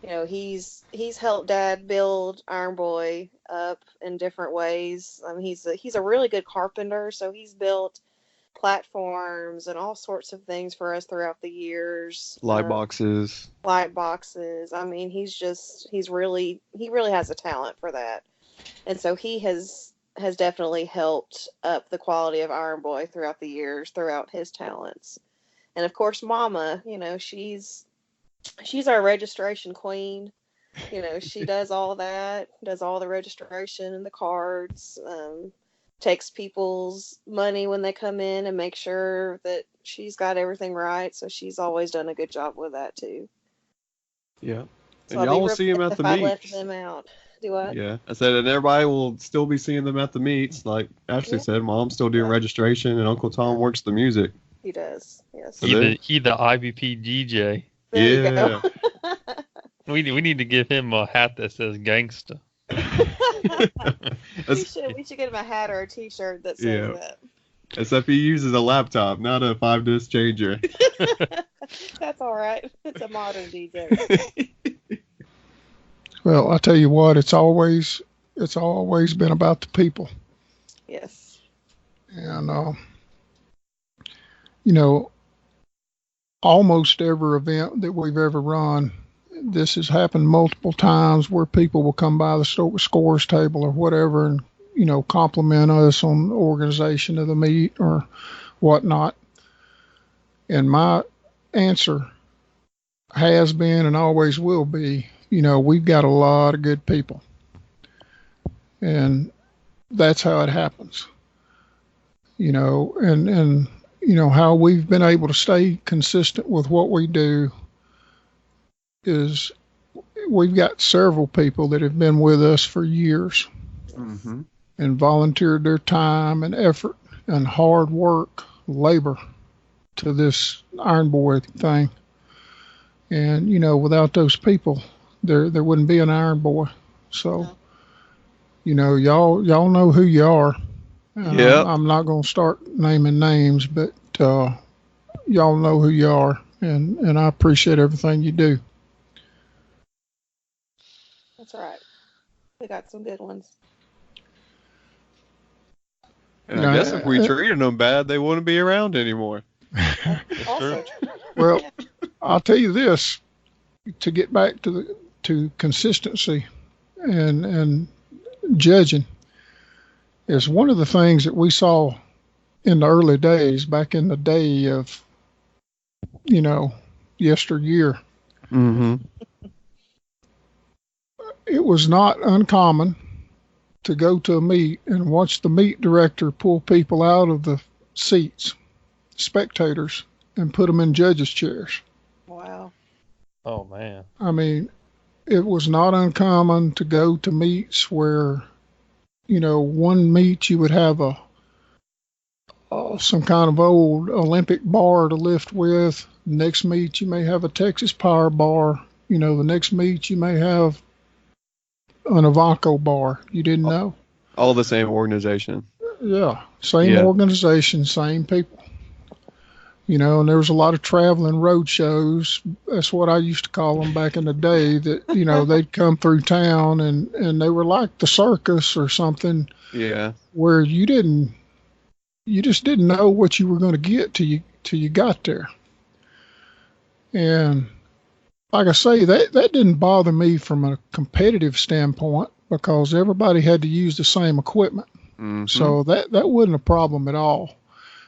He's helped Dad build Iron Boy up in different ways. I mean, he's a really good carpenter, so he's built platforms and all sorts of things for us throughout the years. Light boxes. I mean, he really has a talent for that. And so he has definitely helped up the quality of Iron Boy throughout the years, throughout his talents. And of course, Mama, she's our registration queen. She does all that, does all the registration and the cards, takes people's money when they come in and make sure that she's got everything right. So she's always done a good job with that too. Yeah. So And y'all will see them at the meets. I left them out. Do what? Yeah. I said, and everybody will still be seeing them at the meets. Like Ashley said, Mom's still doing registration and Uncle Tom works the music. He does. Yes. He the IBP DJ. There you go. We need to give him a hat that says gangsta. We should get him a hat or a t-shirt that says that. Except he uses a laptop, not a 5-disc changer. That's all right. It's a modern DJ. Well, I tell you what, it's always been about the people. Yes. And almost every event that we've ever run, this has happened multiple times where people will come by the scores table or whatever and, compliment us on the organization of the meet or whatnot. And my answer has been and always will be, we've got a lot of good people. And that's how it happens. And how we've been able to stay consistent with what we do is we've got several people that have been with us for years and volunteered their time and effort and hard work, labor to this Iron Boy thing. And, without those people, there wouldn't be an Iron Boy. So, y'all know who you are. I'm not going to start naming names, but y'all know who you are, and I appreciate everything you do. That's right. We got some good ones. And I guess if we treated them bad, they wouldn't be around anymore. Also true. Well, I'll tell you this, to get back to consistency and judging, is one of the things that we saw in the early days, back in the day of, yesteryear. It was not uncommon to go to a meet and watch the meet director pull people out of the seats, spectators, and put them in judges' chairs. Wow. Oh, man. I mean, it was not uncommon to go to meets where, one meet you would have some kind of old Olympic bar to lift with. Next meet you may have a Texas Power bar. The next meet you may have an Avanco bar. You didn't know? All the same organization. Yeah, same organization, same people. And there was a lot of traveling road shows. That's what I used to call them back in the day, that, they'd come through town and they were like the circus or something. Yeah. Where you just didn't know what you were going to get till you got there. And like I say, that didn't bother me from a competitive standpoint, because everybody had to use the same equipment. So that wasn't a problem at all.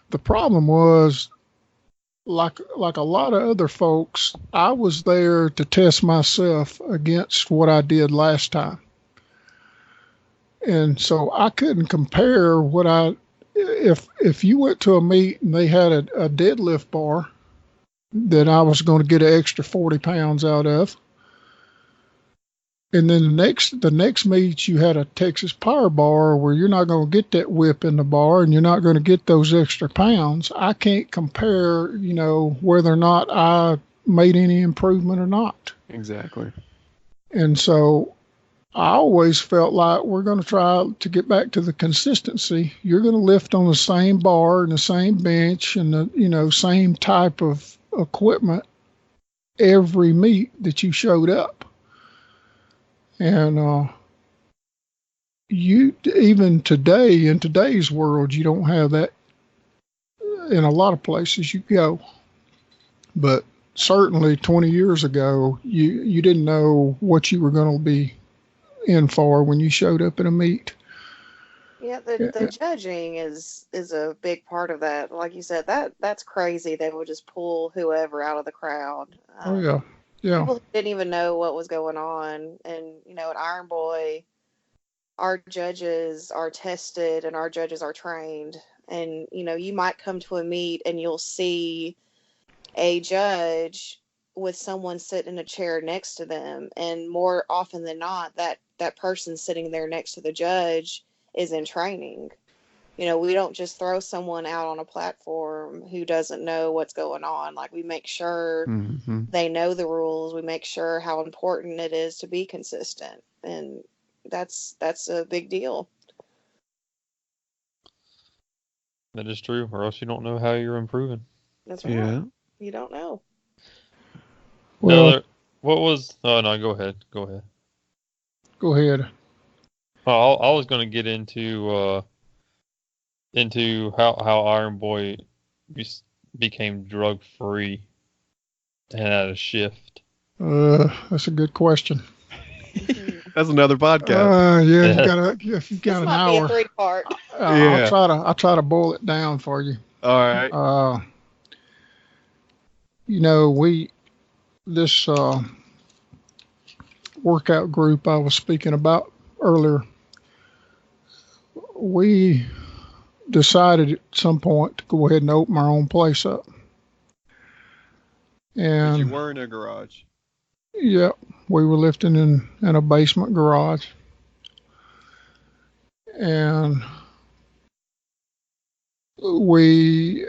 The problem was, like a lot of other folks, I was there to test myself against what I did last time. And so I couldn't compare if you went to a meet and they had a deadlift bar that I was going to get an extra 40 pounds out of. And then the next meet you had a Texas Power Bar where you're not going to get that whip in the bar and you're not going to get those extra pounds. I can't compare, whether or not I made any improvement or not. Exactly. And so I always felt like we're going to try to get back to the consistency. You're going to lift on the same bar and the same bench and the, same type of equipment every meet that you showed up. And you even today, in today's world, you don't have that in a lot of places you go. But certainly 20 years ago, you didn't know what you were going to be in for when you showed up at a meet. Yeah, the judging is a big part of that. Like you said, that's crazy. They would just pull whoever out of the crowd. Oh yeah. Yeah. People didn't even know what was going on. And, at Iron Boy, our judges are tested and our judges are trained. And, you might come to a meet and you'll see a judge with someone sitting in a chair next to them. And more often than not, that person sitting there next to the judge is in training. We don't just throw someone out on a platform who doesn't know what's going on. Like, we make sure they know the rules. We make sure how important it is to be consistent. And that's a big deal. That is true, or else you don't know how you're improving. That's right. Yeah. You don't know. Well, what was... Oh, no, go ahead. Go ahead. Oh, I was going to get into how Iron Boy became drug free and had a shift. That's a good question. That's another podcast. If you've got an This hour, might be a 3-part. I'll try to boil it down for you. All right. This workout group I was speaking about earlier, we decided at some point to go ahead and open our own place up. And you were in a garage. Yeah, we were lifting in a basement garage. And we,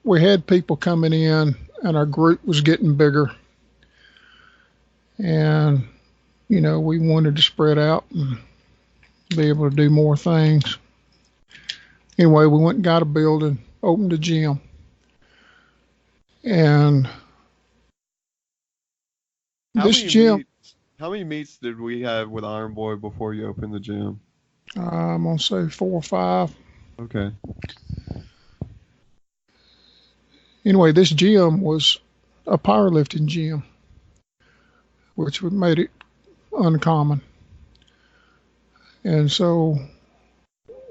we had people coming in and our group was getting bigger. And, we wanted to spread out and be able to do more things. Anyway, we went and got a building, opened a gym. And how many meets did we have with Iron Boy before you opened the gym? I'm going to say 4 or 5. Okay. Anyway, this gym was a powerlifting gym, which made it uncommon. And so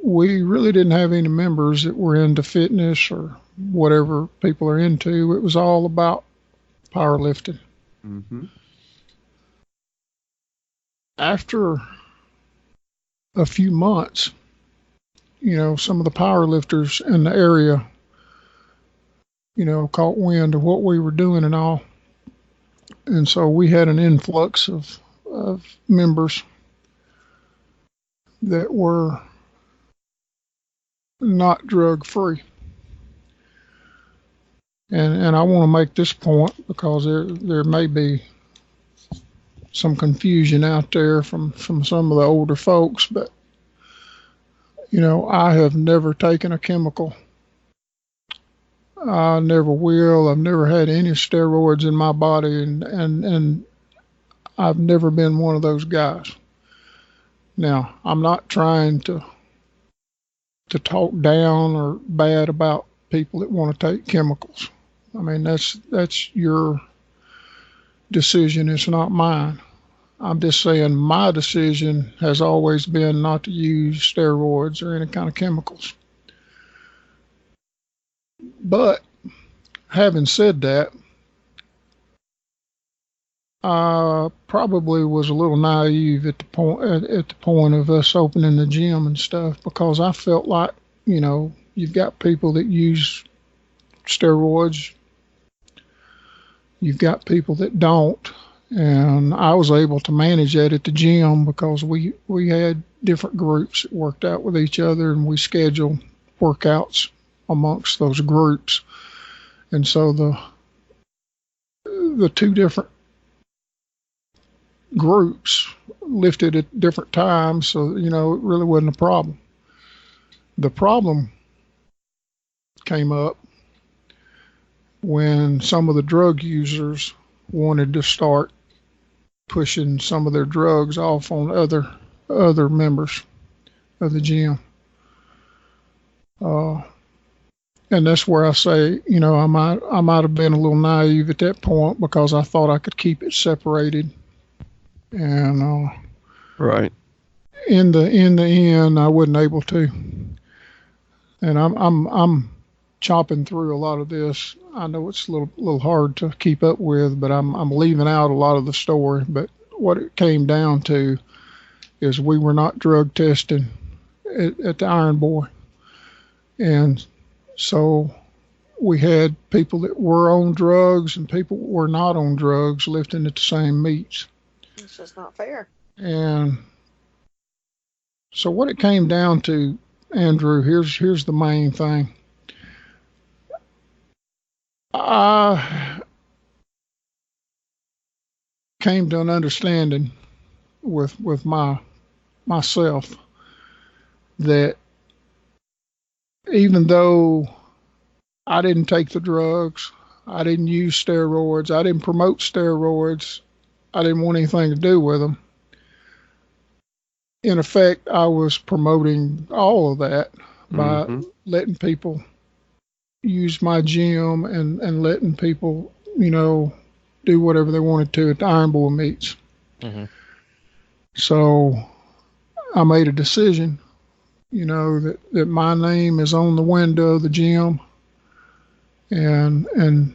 we really didn't have any members that were into fitness or whatever people are into. It was all about powerlifting. Mm-hmm. After a few months, some of the powerlifters in the area, caught wind of what we were doing and all. And so we had an influx of members that were not drug-free. And I want to make this point because there may be some confusion out there from some of the older folks, but I have never taken a chemical. I never will. I've never had any steroids in my body, and I've never been one of those guys. Now, I'm not trying to talk down or bad about people that want to take chemicals. I mean, that's your decision. It's not mine. I'm just saying my decision has always been not to use steroids or any kind of chemicals. But having said that, I probably was a little naive at the point of us opening the gym and stuff, because I felt like, you've got people that use steroids, you've got people that don't, and I was able to manage that at the gym because we had different groups that worked out with each other, and we scheduled workouts amongst those groups. And so the two different groups lifted at different times, so it really wasn't a problem. The problem came up when some of the drug users wanted to start pushing some of their drugs off on other members of the gym. And that's where I say, I might have been a little naive at that point, because I thought I could keep it separated. And right. In the end, I wasn't able to. And I'm chopping through a lot of this. I know it's a little hard to keep up with, but I'm leaving out a lot of the story. But what it came down to is we were not drug testing at the Iron Boy, and so we had people that were on drugs and people that were not on drugs lifting at the same meets. It's just not fair. And so what it came down to, Andrew, here's the main thing. I came to an understanding with myself that even though I didn't take the drugs, I didn't use steroids, I didn't promote steroids, I didn't want anything to do with them. In effect, I was promoting all of that by letting people use my gym and letting people, do whatever they wanted to at the Iron Boy meets. Mm-hmm. So I made a decision, that my name is on the window of the gym, and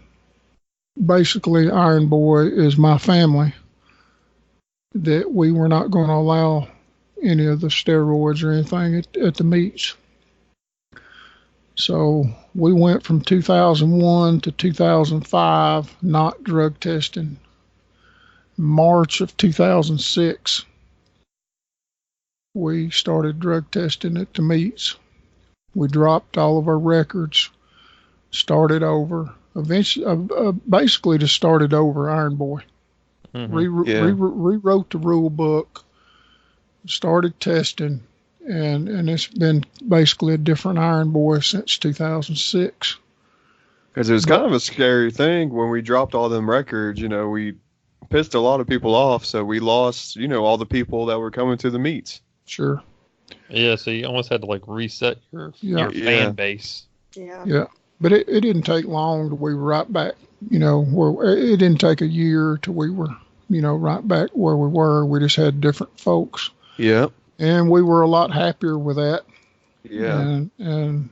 basically Iron Boy is my family, that we were not going to allow any of the steroids or anything at the meets. So we went from 2001 to 2005 not drug testing. March of 2006, we started drug testing at the meets. We dropped all of our records, started over. Eventually, basically just started over Iron Boy. Mm-hmm. Rewrote the rule book, started testing, and it's been basically a different Iron Boy since 2006. Because it was kind of a scary thing when we dropped all them records. We pissed a lot of people off, so we lost, all the people that were coming to the meets. Sure. Yeah, so you almost had to reset your fan base. Yeah. Yeah, but it didn't take long till we were right back. Where it didn't take a year till we were, right back where we were. We just had different folks. Yeah. And we were a lot happier with that. Yeah. And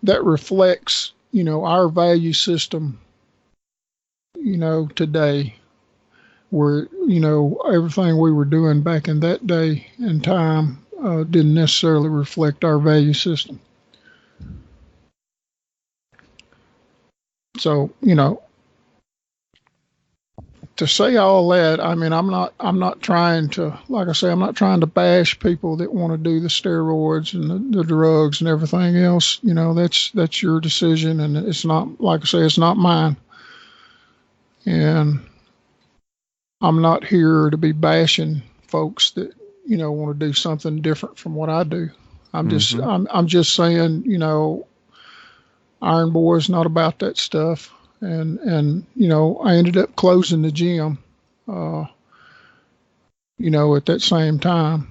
that reflects, our value system, today, where, everything we were doing back in that day and time didn't necessarily reflect our value system. So, to say all that, I mean, I'm not trying to, like I say, I'm not trying to bash people that want to do the steroids and the drugs and everything else. That's your decision, and it's not, like I say, it's not mine. And I'm not here to be bashing folks that, want to do something different from what I do. I'm just saying, Iron Boy is not about that stuff. And I ended up closing the gym, at that same time.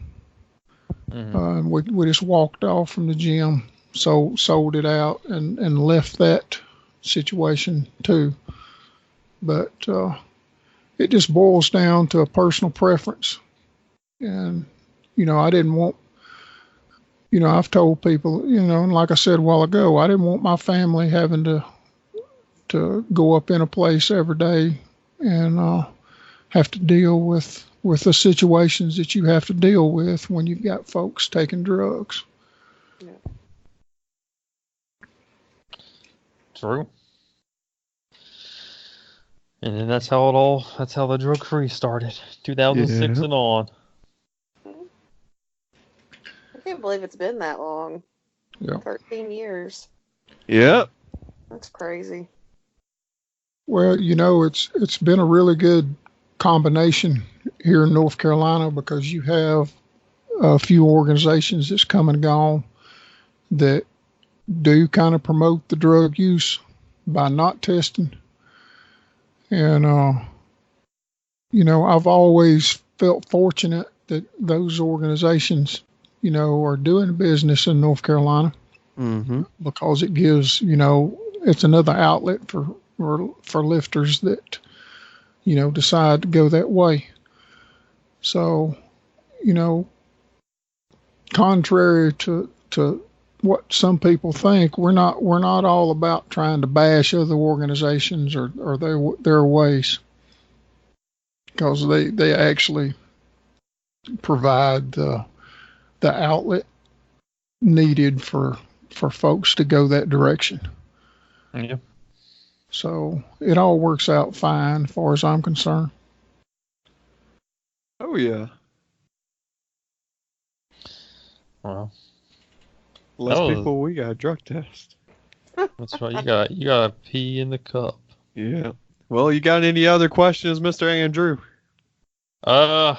Mm-hmm. We just walked off from the gym, sold it out, and left that situation too. But it just boils down to a personal preference. And, I didn't want, I've told people, and like I said a while ago, I didn't want my family having to go up in a place every day and have to deal with the situations that you have to deal with when you've got folks taking drugs. Yeah. True. And then that's how the drug free started. 2006 and on. I can't believe it's been that long. Yeah. 13 years. Yep. That's crazy. Well, it's been a really good combination here in North Carolina because you have a few organizations that's come and gone that do kind of promote the drug use by not testing. And, I've always felt fortunate that those organizations, are doing business in North Carolina because it gives, it's another outlet for lifters that, decide to go that way. So, contrary to what some people think, we're not all about trying to bash other organizations or their ways, because they actually provide the outlet needed for folks to go that direction. Yeah. So it all works out fine as far as I'm concerned. Oh yeah. Well, Less people we got drug test. that's right. You got to pee in the cup. Yeah. Well, you got any other questions, Mr. Andrew? Well,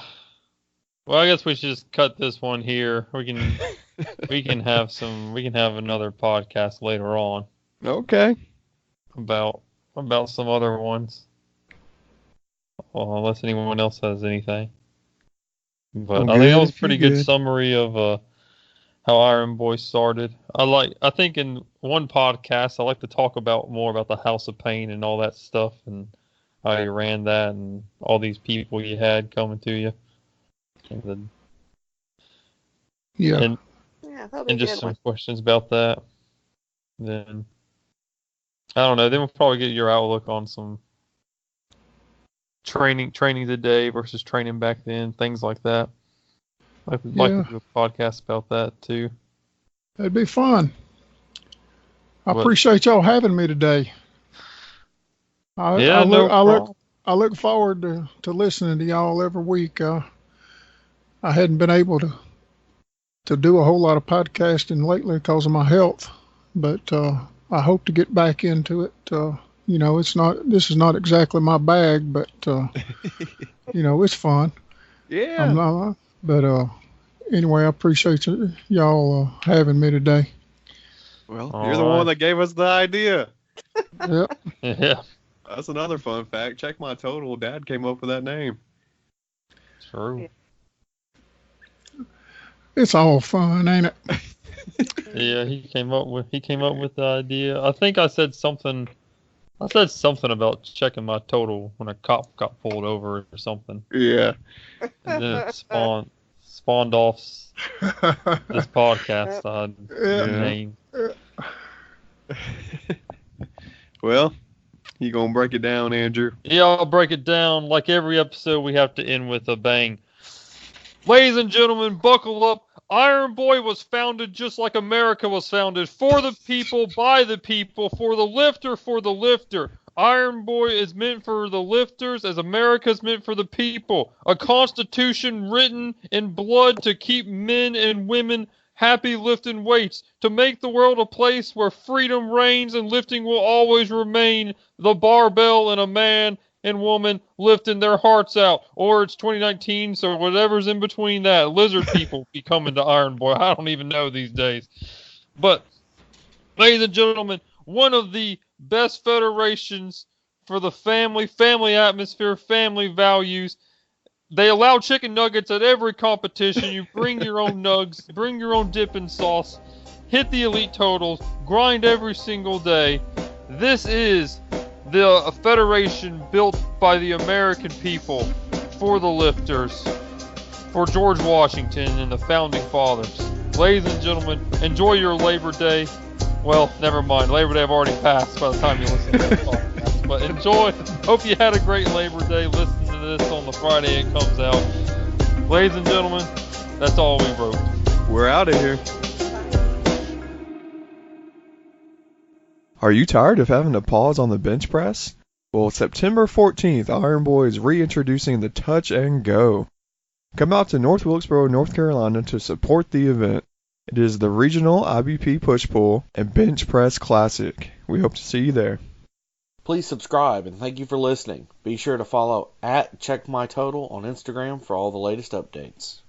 I guess we should just cut this one here. We can have another podcast later on. Okay. About some other ones. Well, unless anyone else has anything. But I think that was a pretty good summary of how Iron Boy started. I think in one podcast I like to talk more about the House of Payne and all that stuff and how you ran that and all these people you had coming to you. And just some questions about that. Then I don't know. Then we'll probably get your outlook on some training today versus training back then, things like that. Like to do a podcast about that too. That'd be fun. I appreciate y'all having me today. I look forward to listening to y'all every week. I hadn't been able to do a whole lot of podcasting lately because of my health, but I hope to get back into it. This is not exactly my bag, but it's fun. Yeah. But anyway, I appreciate y'all having me today. Well, you're the one that gave us the idea. Yep. Yeah. That's another fun fact. Check my total. Dad came up with that name. True. It's all fun, ain't it? Yeah, he came up with the idea. I think I said something about checking my total when a cop got pulled over or something. Yeah. And then it spawned off this podcast name. Well, you gonna break it down, Andrew? Yeah, I'll break it down. Like every episode, we have to end with a bang. Ladies and gentlemen, buckle up. Iron Boy was founded just like America was founded. For the people, by the people, for the lifter, for the lifter. Iron Boy is meant for the lifters as America is meant for the people. A constitution written in blood to keep men and women happy lifting weights. To make the world a place where freedom reigns and lifting will always remain. The barbell and a man and woman lifting their hearts out. Or it's 2019, so whatever's in between that. Lizard people be coming to Iron Boy. I don't even know these days. But, ladies and gentlemen, one of the best federations for the family atmosphere, family values. They allow chicken nuggets at every competition. You bring your own nugs, bring your own dipping sauce, hit the elite totals, grind every single day. This is the federation built by the American people, for the lifters, for George Washington and the founding fathers. Ladies and gentlemen, enjoy your Labor Day. Well, never mind. Labor Day have already passed by the time you listen to this podcast. But enjoy. Hope you had a great Labor Day. Listen to this on the Friday it comes out. Ladies and gentlemen, that's all we wrote. We're out of here. Are you tired of having to pause on the bench press? Well, September 14th, Iron Boy is reintroducing the Touch and Go. Come out to North Wilkesboro, North Carolina to support the event. It is the regional IBP push-pull and bench press classic. We hope to see you there. Please subscribe and thank you for listening. Be sure to follow @CheckMyTotal on Instagram for all the latest updates.